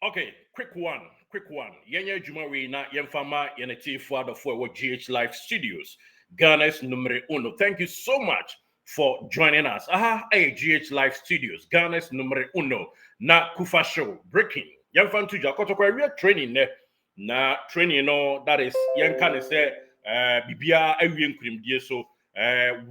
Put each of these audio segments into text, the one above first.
Okay, quick one. Yenya Jumari na Yemfama Yeneti Father for what GH Live Studios, Ghana's numero uno. Thank you so much for joining us. Hey, GH Live Studios, Ghana's numero uno. Na Kufa Show, breaking. Yemfan Tuja, Kotokonew, we are training ne. Na training, no, that is, Yankane say, Bibia, Ewian Krim, so,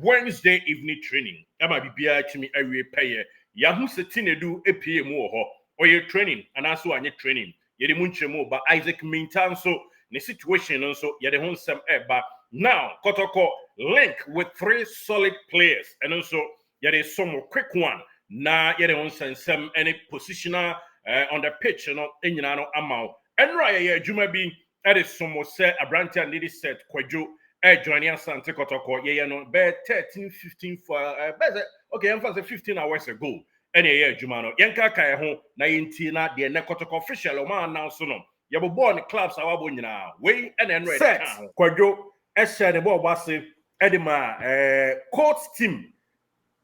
Wednesday evening training. Ama Bibia, Chimi, Ewie Paye. Yahu Setine do APM ho. Or your training, and also on your training. Yet munchemo, but Isaac meantime, so the situation also, yet the home some but now Kotoko link with 3 solid players, and also yet is some quick one. Now yet on some any positioner on the pitch, in amount. And right, Juma be that is some more said a branch and lady said Kwajo joining us Santa Kotoko, no, 13, 15 for okay, I'm 15 hours ago. Any year, Jumano, Yanka Kaya home, Naintina, the Nekotok official, or man now soon. You were born in clubs, our winner, way and then set. Quadro, Esha, the ball was Edema, court team.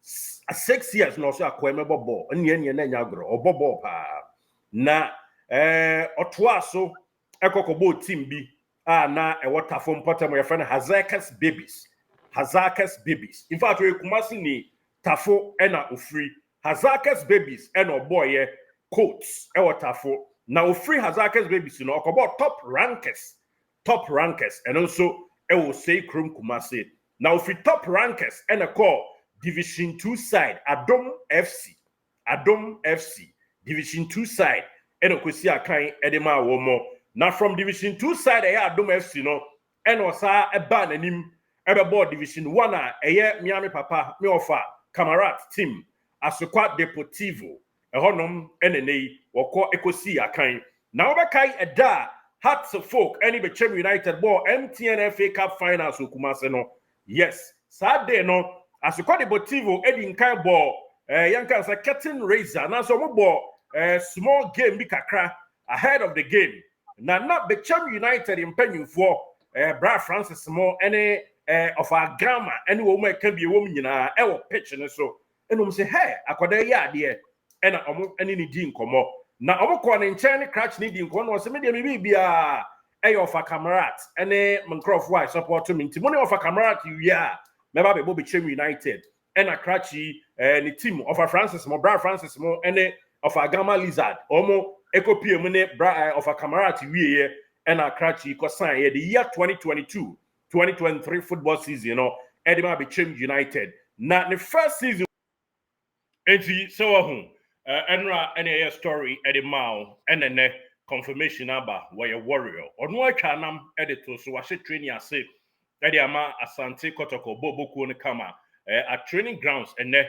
6 years, no, so I quite remember ball, and yen yagro, or bobo, na, or twaso, a cocobo team be, na, a water from Potter, my friend, Hazakas babies. In fact, we Kumasini, Tafo, and a free. Hazakas babies and a boy coats tafo. Now free Hazakas babies, about top rankers, and also will say Krum Kumasi. Now free top rankers and a call Division 2 side Adom FC Division 2 side and a Kusia Kain Edema Womo. Now from Division 2 side Adom FC and osa a ban and him ever board Division 1 Miami Papa me offer Camarade team. Asukwa Deportivo, a honum, NNA, or call Ecosia kind. Now, Bakai a da, Hearts of Folk, any Bechem United ball, MTN FA Cup finals, Ukumaseno. Yes, sad day no, Asukwa Deportivo, Eddie Kai ball, Yankas a curtain razor, now some ball, small game, Bikakra, ahead of the game. Now, not Bechem United in Penny for Brad Francis Moore, any of our grammar, any woman can be a woman in our pitch and so. And say, hey, akwada ya de and any din komo. Na omo kwa ne nchen crash ni din kono se me de me bia e of a camarade any Mancroft why support me nti money of a camarade you ya me ba be Bechem United and a cratchy the team of a Francis Mo Brad Francis Mo any of a Gamma Lizard omo ekopie mu ne of a camarade we and a cratchy ko sign the year 2022-2023 football season Edema Bechem United na the first season. And so Enra NAS story at the mouth and then confirmation about where a warrior or no canam editor so I said training I say that the ama asante kotoko boboku ne kama at training grounds and I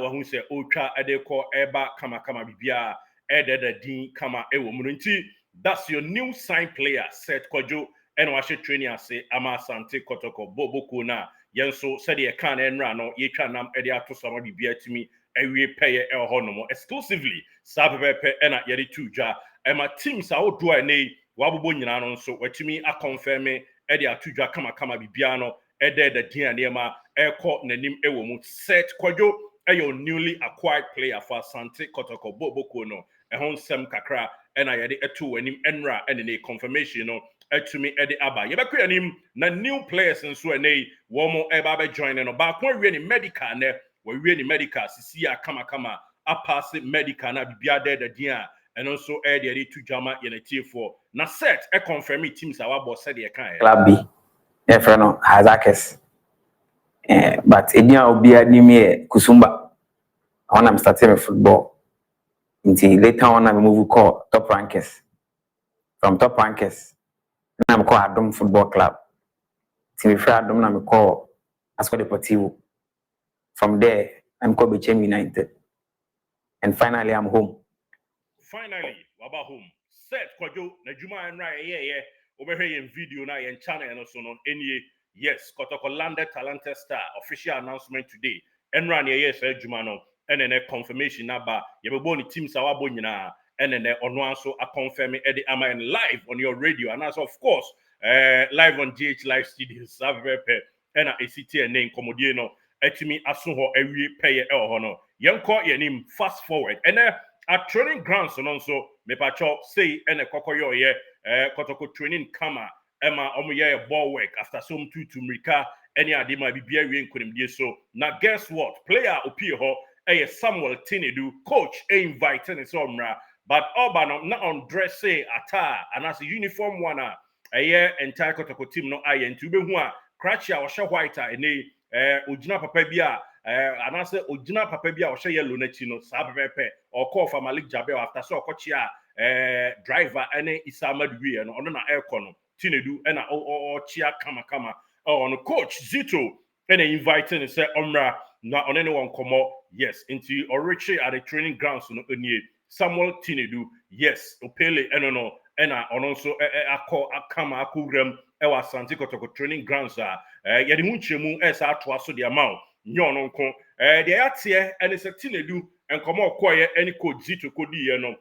who say ultra edeko eba kama bibia the din kama ewomunti. That's your new sign player set kojo and I said training I say ama asante kotoko boboku na yenso said the can enra no ye canam edia to some bibia to me. We pay honomo exclusively Sabepe and at Yeri Tuja and my teams are all do a nay Wabu Nano so what to me a confirm Edia Tuja kama bibiano Ede the Dianema air court Nenim Ewomu set Kwajo a your newly acquired player for Sante Kotoko Bobokono a home Sem Kakra and I had a two and him Enra and a confirmation to me Eddie Abba. Yabaku and him na new players and so a nay Womo Ebabe joining about when we medical there. We really medical, see kama a pass medical na bibia the dia and also air the two jama in a tier 4. Na set a confirm teams our boss said the kind. Club B, Efreno Hazakes. But Edia will be a new Kusumba. When I'm starting with football, until later on I move call top rankers. From top rankers, I'm called Adom Football Club. Till we Adom, I'm called Asco Deportivo. From there, I'm called Bechem United. And finally, I'm home. Finally, about home. Set Kwajo, Najuma and Raya, over here in video now and channel and also on any yes, Kotoko landed talented star official announcement today. And run yes, Jumano, and then a confirmation about Yaboni team Sawabonina, and then on one so a confirming Eddie Ama and live on your radio, and as of course, live on GH Live Studios, and a ACT name Comodiano. Etimi asuho every paye hono. Young call your name fast forward. And at training grounds and also me pacho say ene kokoyo ye Kotoko training kama Emma omuye ball work after some to Mrika any adima bibia we nkonimdie so now guess what player opie ho Samuel Tinedu coach inviting so mra but Oban not on dress say ata and as a uniform one entire Kotoko team no aye nti behu a Krachia or sha white ene ojina papa bia and I say ojina papa bia or sha yellow na chi no sa pepe or call for Malik Jabel after so kochia driver ene Isamad wi no ono na aircon no Tinedu and chia kama on coach Zito and inviting say omra na on anyone come up yes into Oriche at the training grounds no any Samuel Tinedu yes Opele enono and on also akama akugram ewa Santi Kotoko training grounds yedi munchemu esa to aso the amount nyono nko the atie and it's a Tinedu and come up quiet any coach Zito kodi no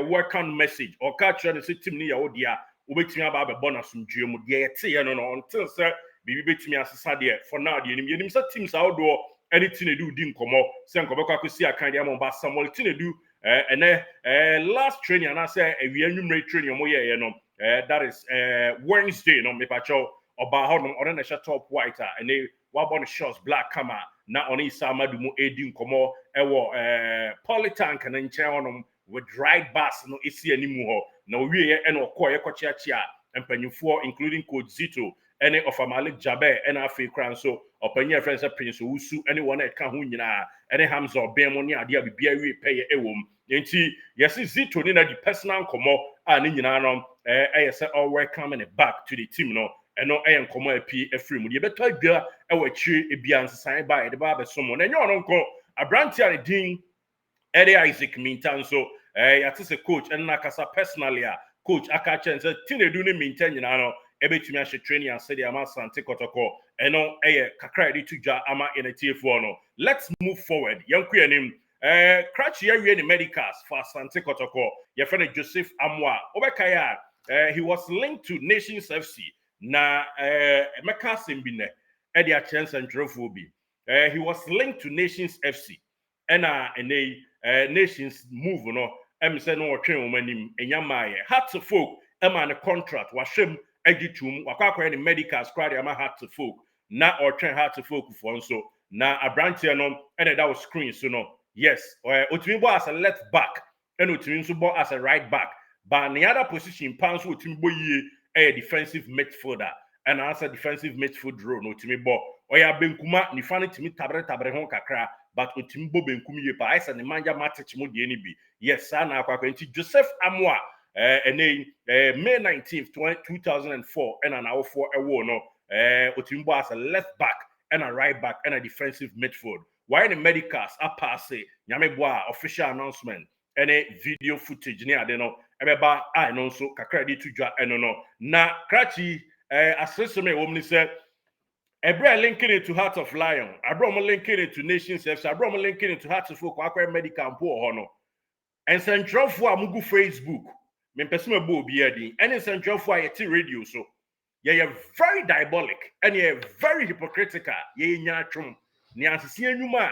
welcome message or catch and say team ni ya odia ubetimi aba be bonus ndwemu de yete no until say bibi betimi asesa de for now de nim say teams outdoor anything they do di nkomo say nkomo kwa kwesi akan de amon ba Samuel Tinedu last training and I say we anwumre training mo ye no that is Wednesday no me pacho oba ho no on na top white and they wa bon shots black kama na on Isamadu mo edi nkomo ewo Polytank na nche honom with right bus no esi animu ho na owie e no koye kochiachia empanyufo including coach Zito any of Malik Jabe and afi kran so opanya friends prince usu anyone that can hu nyina any hams or bem oni ade bibia wi peye ewom enti yes Zito ni na the personal komo ani nyina no say all welcome and back to the team no eno nkomo api afri mu de beto adwa e wachi ebia nsesan ba e de ba be somo na enyo no nko abranti ani din Eddie Isaac Mintan so yate se coach and nakasa personally coach akachen say Tinedu ni Mintan nyina no ebetumi ahye training ase de ama Sante Kotoko eno kakra de tudwa ama NTF no let's move forward yanku yanim Cratch ya wie ni medicals for Sante Kotoko your friend Joseph Amwa obekaya he was linked to Nations FC na Emeka Sembine e dia chance and trophy he was linked to Nations FC and Nations move no say no train womanim enyamaye hat to folk man a contract washem egitum wakakwa ni medical squad ama hat to folk na or train hat to folk for so na abrantia no and that was screen so no yes otimi bo as a left back and otimi so bo as a right back but in the other position pounds otimi bo yie defensive midfielder and as a defensive midfield role no otimi bo oya benkuma ni fani timi tabre hon kakra but otimbo benkum ye pa isa ne manja match mo de ni bi yes na akwakwa nti Joseph Amwa May 19th 2004 and an hour for a war no otimbo as a left back and a right back and a defensive midfield why the medicals are passe nyame boa official announcement and a video footage near de no ebeba I know so kakra di tudwa eno no na Krachi assessment wo mni say Ebra linking it to Heart of Lion. Abra linking it to Nations FC. Abra linking it to Heart of Folk. Akwa medical and poor honor. And central for amugu Facebook. Men pesuma bo biadi. And central for yeti radio so. You're very diabolic and you're very hypocritical. Ye nyatrum. Ni ansisi enyuma.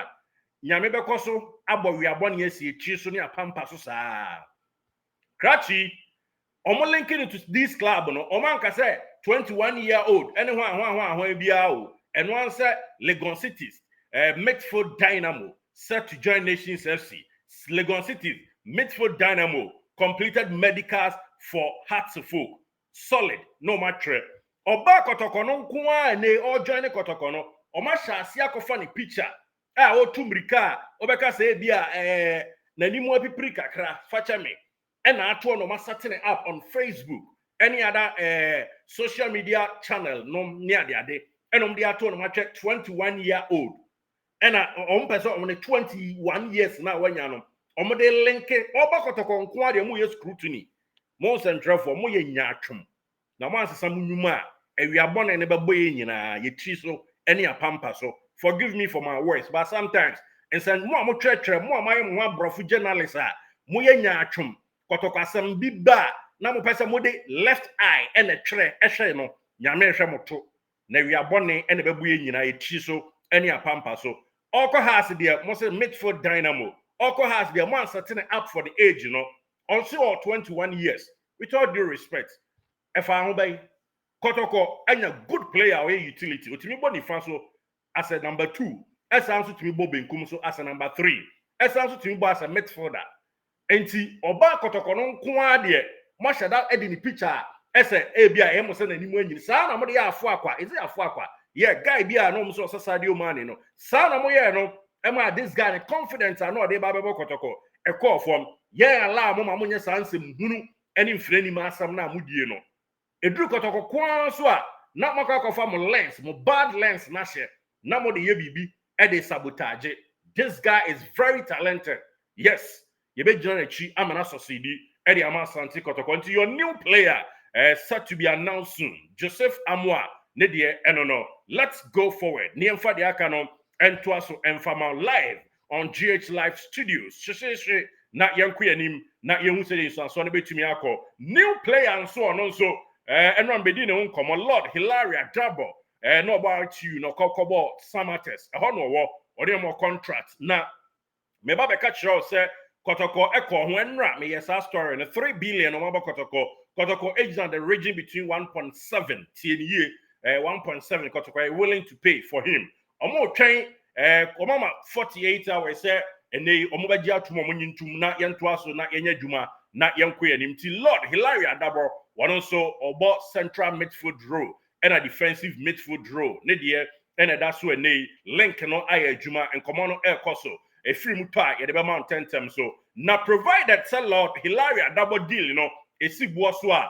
Nyame bekoso abo wi abon yesi echi so ni apampa so sa. Krachi omo linking it to this club no. Oman say 21-year-old anyone biao and one said Legon Cities Midfield Dynamo set to join Nations FC. Legon Cities Midfield Dynamo completed medicals for Hearts of Folk. Solid, no matter. Oba Kotokono kwa ne o join Kotokono. Oma shasi akofa ni picture. O tumrika obeka say bia na nimu epipri kakra facha me. And atuo no ma setting it up on Facebook. Any other social media channel no near the day and they are told no 21-year-old and person on 21 years now when you know de link oba Kotoko nko de mu ye scrutiny mo central for mo ye nyatwom na mo asesa munwuma awiabon ne bebo ye nyina ye tri so any apampa so forgive me for my words but sometimes and say mo twetwe mo amay mo abrofu journalist mo ye nyatwom Kotoko asem bi ba na mo pese mo de left eye and a tre ehwe no nyame ehwe moto na wi abone ene bebu ye nyina eti so ene apampa so oko has there mo say Midfield Dynamo oko has there mo setting up for the age no also 21 years. With all due respect, if I obey Kotoko and a good player or utility, to me body so as a number 2, as answer to me Bobin Kumso as a number 3, as answer to me as a midfielder. Enti oba Kotoko no kwa de masha da edi ni picture ese ebia emo se na nimu anyi sa na mo de ya afo akwa is it afo akwa yeah guy bia no mo so sadio man no sa na mo ye no ema this guy confidence no de ba bebo Kotoko e call from yeah ala mo ma mo nya sansem hunu eni mfre ni ma asam na amudie no eduru Kotoko kwa so a na makwa fa mo lens mo bad lens na she na mo de ye bibi e de sabotage. This guy is very talented. Yes, you be join chi amana succeed Eddie Amasanti Kotoko into your new player set to be announced soon. Joseph Amwa Nedie Enono. Let's go forward. Niemfa de Akano and Twaso and Fama live on GH Live Studios. Sheshe na yankuyanim na yemusede so so be tumi akọ. New player and so on also enron be di ne unkomo Lord Hilaria Dabo no about you no kokobo Samates ho no wo ode mo contract na me ba be catch you say Kotoko Eko Wenra, me yes, our story, and 3 billion on Kotoko agents on the region between 1.7 TNE, 1.7 Kotoko willing to pay for him. Omo train, Omama 48 hours, say, and they Omobaja to Momunintum, not Yantuaso, not Yenya Juma, not Yanque and him till Lord Hilaria Dabo, one also about central midfield row and a defensive midfield row, Nidia, and a Dasu and they link no Aya Juma and Commano El Coso. A free mutai at the mountain term so now provided sell Lord Hilaria double deal a sibwaswa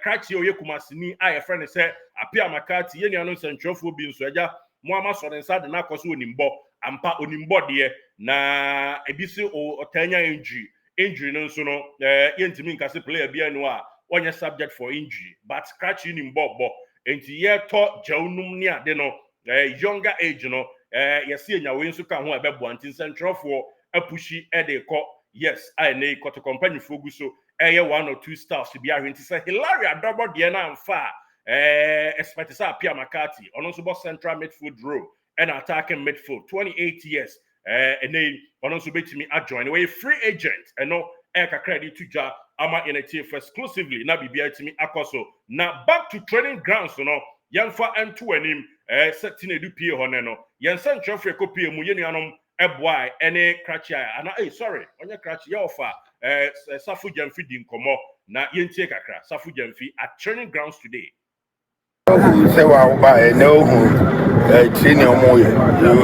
Kratio Yekumasini I friend say appear Makati any announce and trophy being soja Muama son inside the Nakosu Nimbo ampa unimbo dear na ebisi o tenya injury no so no yentimin kase player bia no a onye subject for injury but Kratio Nimbo and ye taught Jaunum near de no younger age yes, see, now we also can have a wanting central for a pushy edeko. Yes, I know got a company for so a 1 or 2 stars to be a to say Hilaria double Diana and far. Expect to Pia McCarthy on also central midfield row and attacking midfield 28 years. And then on also bet me adjoin away free agent and no Eka credit to Ja Ama in a TF exclusively. Now be to me Akoso. Now back to training grounds, young for and two and him. Setting a dupie honeno. Yansan Joffrey copy Muyanianum Ebwai, any cratchia. And sorry, on your cratch offer Safu Jamfi Dinkomo, na Yenteka Safu Jamfi at training grounds today. Say, well, by no training more.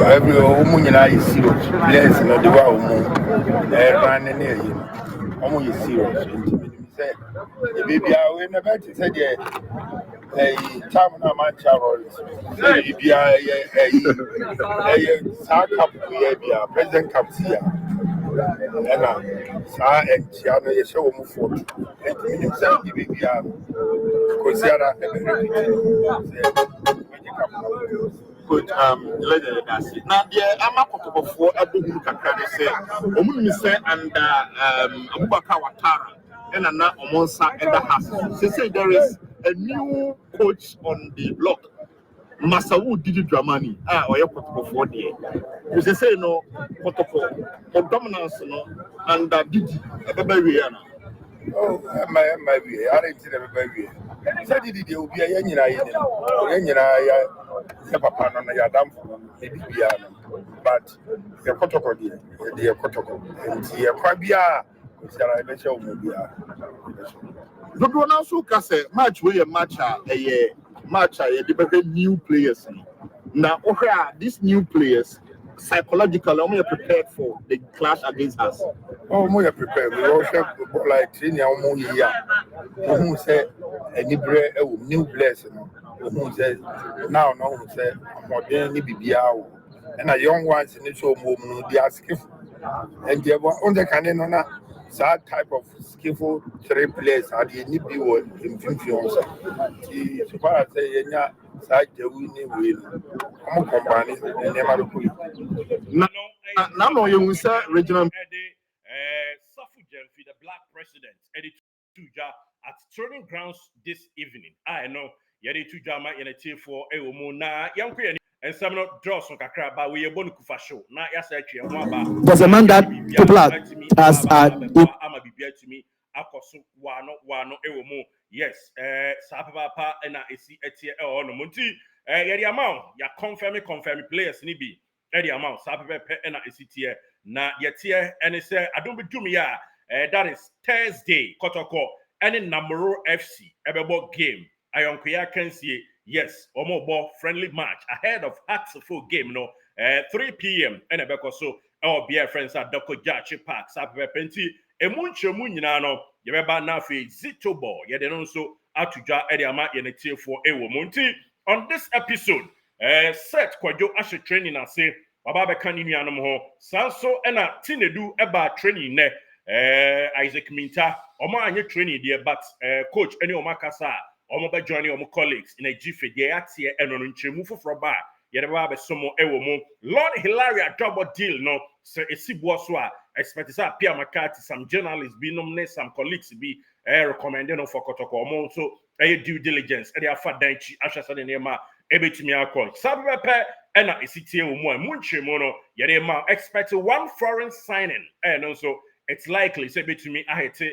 Every woman I see, yes, not the wow, running near you. Almost serious. The baby, I will never say, a Tamana Mancha a President Capsia, and Tiana, a show move forward. And himself, the baby, Cosiara, Good, that's it. Now, I'm a couple of 4 Abu Kakane say, Omunise and Abubakar Watara, and Anna Omonsa and the house. They say there is a new coach on the block. Masawu Didi Dramani, or your protocol for the because they say no protocol for dominance, and Didi, a baby. Oh, my baby, I didn't see the baby. Said it will be a Papa, no, Yadam, maybe but the protocol, the protocol, and the Quabia, which I mentioned, maybe. The one also can say match where a match a new players. Now, okay, these new players psychologically only prepared for the clash against us. Oh, more prepared. We also like training more here. Who said any new blessing? Who said now, no, who said more than BBR and a young ones in the show movement, they are skillful. And they were on the cannon on that type of skillful 3 players are the new people in influence. So far as say, side the winning will come company and never put now you say regional Safu Jamfi, the black president, Eddie Tuja at training grounds this evening. I know Yedi Tuja might in a team for Eomona, young and some not draws on Kakra, but we are going to show. Now, yes, actually, there's a man that people are as I'm a BBI to me akoso wano ewo mu yes saa papa na esi etie no munti yɛde amount ya confirm players ni bi yɛde amount saa papa na esi tie na yɛtie ɛne sɛ adom bedum ya that is Thursday Kotoko ɛne Namoro FC ɛbɛbɔ game ayonkoya kansie yes omo friendly match ahead of Hartsfield game no 3 p.m. and ebeko so our dear friends at Dr. Jachi Park sape penti emunchemu nyina no yebeba na fe zitobo ye de no so atudwa e de ama ye netie for ewo monti on this episode set kwadwo ahye training ase baba be kan nuanom ho sanso na tinedu eba training ne Isaac Minta omo anye training there but coach any omakasa omo be joining omo colleagues in a jife dey atie eno no nchemu foforo ba yɛrɛba abɛsomo ɛwɔ mu Lord Hilaria double deal no sɛ esi boɔ so a expect sɛ Pierre McCarthy some journalists bi nom ne some colleagues bi recommended no for Kotoko ɔmo nso ɛyɛ due diligence ɛde afa danchi ahwɛ sɛ ne nneɛma ɛbɛtumi akɔ sabɛpɛ ɛna esi tie wɔ mu a mu nkyɛmu no yɛde ma expect one foreign signing ɛno nso it's likely sɛ ɛbɛtumi ahete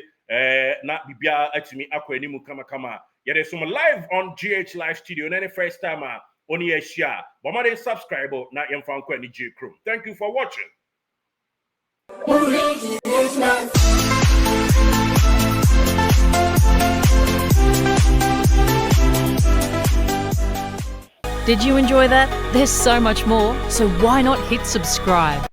na bibia atumi akɔ anim kamakama yɛde som live on GH Live Studio na ne first time a only a share, but my subscribe na yemfanko ni J Crew. Thank you for watching. Did you enjoy that? There's so much more, so why not hit subscribe?